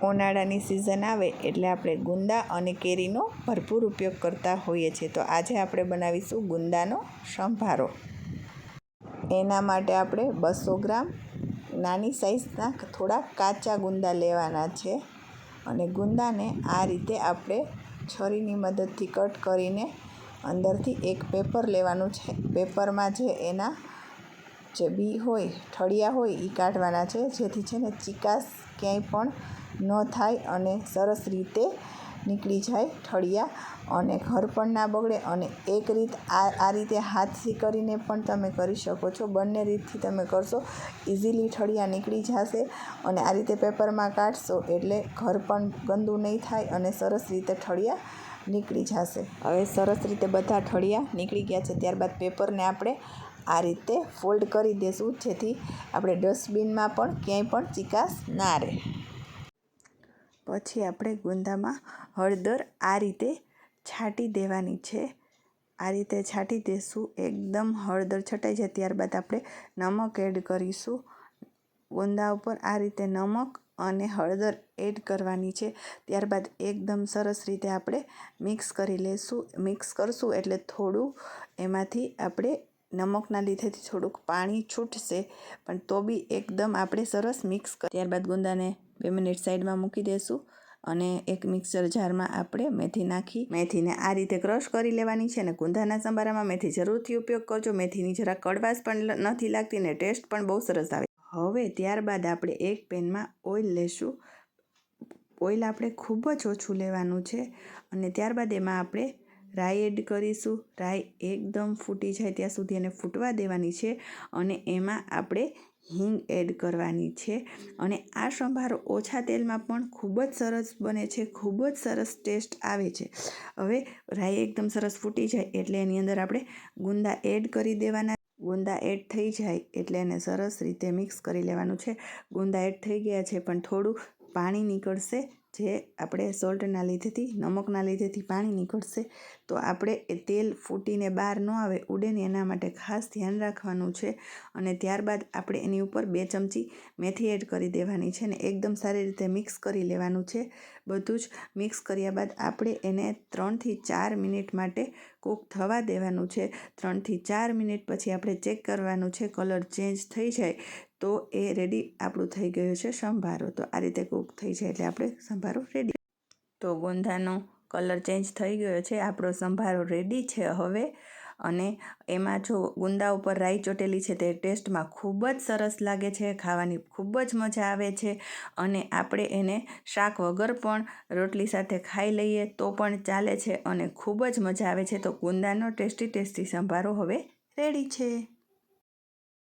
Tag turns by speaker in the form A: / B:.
A: ઉનાળાની સિઝન આવે એટલે આપણે ગુંદા અને કેરીનો ભરપૂર ઉપયોગ કરતા હોઈએ છીએ. તો આજે આપણે બનાવીશું ગુંદાનો સંભારો. એના માટે આપણે 200 ગ્રામ નાની સાઇઝના થોડા કાચા ગુંદા લેવાના છે અને ગુંદાને આ રીતે આપણે છરીની મદદથી કટ કરીને અંદરથી એક પેપર લેવાનું છે. પેપરમાં એના જે બી હોય, ઠળિયા હોય એ કાઢવાના છે, જેથી છે ને ચિકાસ ક્યાંય પણ ન થાય અને સરસ રીતે નીકળી જાય ઠળિયા અને ઘર પણ ના બગડે. અને એક રીત આ રીતે હાથથી કરીને પણ તમે કરી શકો છો. બંને રીતથી તમે કરશો ઇઝીલી ઠળિયા નીકળી જશે અને આ રીતે પેપરમાં કાઢશો એટલે ઘર પણ ગંદુ નહીં થાય અને સરસ રીતે ઠળિયા નીકળી જશે. હવે સરસ રીતે બધા ઠળિયા નીકળી ગયા છે. ત્યારબાદ પેપરને આપણે આ રીતે ફોલ્ડ કરી દઈશું, જેથી આપણે ડસ્ટબિનમાં પણ ક્યાંય પણ ચિકાસ ના રહે. પછી આપણે ગુંદામાં હળદર આ રીતે છાંટી દેવાની છે. આ રીતે છાંટી દઈશું. એકદમ હળદર છટાઈ જાય ત્યારબાદ આપણે નમક એડ કરીશું. ગુંદા ઉપર આ રીતે નમક અને હળદર એડ કરવાની છે. ત્યારબાદ એકદમ સરસ રીતે આપણે મિક્સ કરી લઈશું. મિક્સ કરશું એટલે થોડું એમાંથી આપણે નમકના લીધેથી થોડુંક પાણી છૂટશે, પણ તો બી એકદમ આપણે સરસ મિક્સ ત્યારબાદ ગુંદાને 2 મિનિટ સાઈડમાં મૂકી દઈશું અને એક મિક્સર જારમાં આપણે મેથી નાખી મેથીને આ રીતે ક્રશ કરી લેવાની છે. અને ગુંદાના સંભારામાં મેથી જરૂરથી ઉપયોગ કરજો. મેથીની જરા કડવાશ પણ નથી લાગતી ને ટેસ્ટ પણ બહુ સરસ આવે. હવે ત્યારબાદ આપણે એક પેનમાં ઓઇલ લેશું. ઓઇલ આપણે ખૂબ જ ઓછું લેવાનું છે અને ત્યારબાદ એમાં આપણે રાઈ એડ કરીશું. રાઈ એકદમ ફૂટી જાય ત્યાં સુધી એને ફૂટવા દેવાની છે અને એમાં આપણે હિંગ એડ કરવાની છે. અને આ સંભારો ઓછા તેલમાં પણ ખૂબ જ સરસ બને છે, ખૂબ જ સરસ ટેસ્ટ આવે છે. હવે રાઈ એકદમ સરસ ફૂટી જાય એટલે એની અંદર આપણે ગુંદા એડ કરી દેવાના. ગુંદા એડ થઈ જાય એટલે એને સરસ રીતે મિક્સ કરી લેવાનું છે. ગુંદા એડ થઈ ગયા છે પણ થોડું પાણી નીકળશે, જે આપણે સોલ્ટના લીધેથી, નમકના લીધેથી પાણી નીકળશે. તો આપણે એ તેલ ફૂટીને બહાર ન આવે, ઉડે ને એના માટે ખાસ ધ્યાન રાખવાનું છે. અને ત્યારબાદ આપણે એની ઉપર 2 ચમચી મેથી એડ કરી દેવાની છે ને એકદમ સારી રીતે મિક્સ કરી લેવાનું છે. બધું જ મિક્સ કર્યા બાદ આપણે એને 3 થી 4 મિનિટ માટે કૂક થવા દેવાનું છે. 3 થી 4 મિનિટ પછી આપણે ચેક કરવાનું છે. કલર ચેન્જ થઈ જાય તો એ રેડી આપણું થઈ ગયું છે સંભારો. તો આ રીતે કૂક થઈ જાય એટલે આપણે સંભારો રેડી. તો ગુંદાનો કલર ચેન્જ થઈ ગયો છે, આપણો સંભારો રેડી છે હવે. અને એમાં જો ગુંદા ઉપર રાઈ ચોટેલી છે તે ટેસ્ટમાં ખૂબ જ સરસ લાગે છે, ખાવાની ખૂબ જ મજા આવે છે. અને આપણે એને શાક વગર પણ રોટલી સાથે ખાઈ લઈએ તો પણ ચાલે છે અને ખૂબ જ મજા આવે છે. તો ગુંદાનો ટેસ્ટી સંભારો હવે રેડી છે.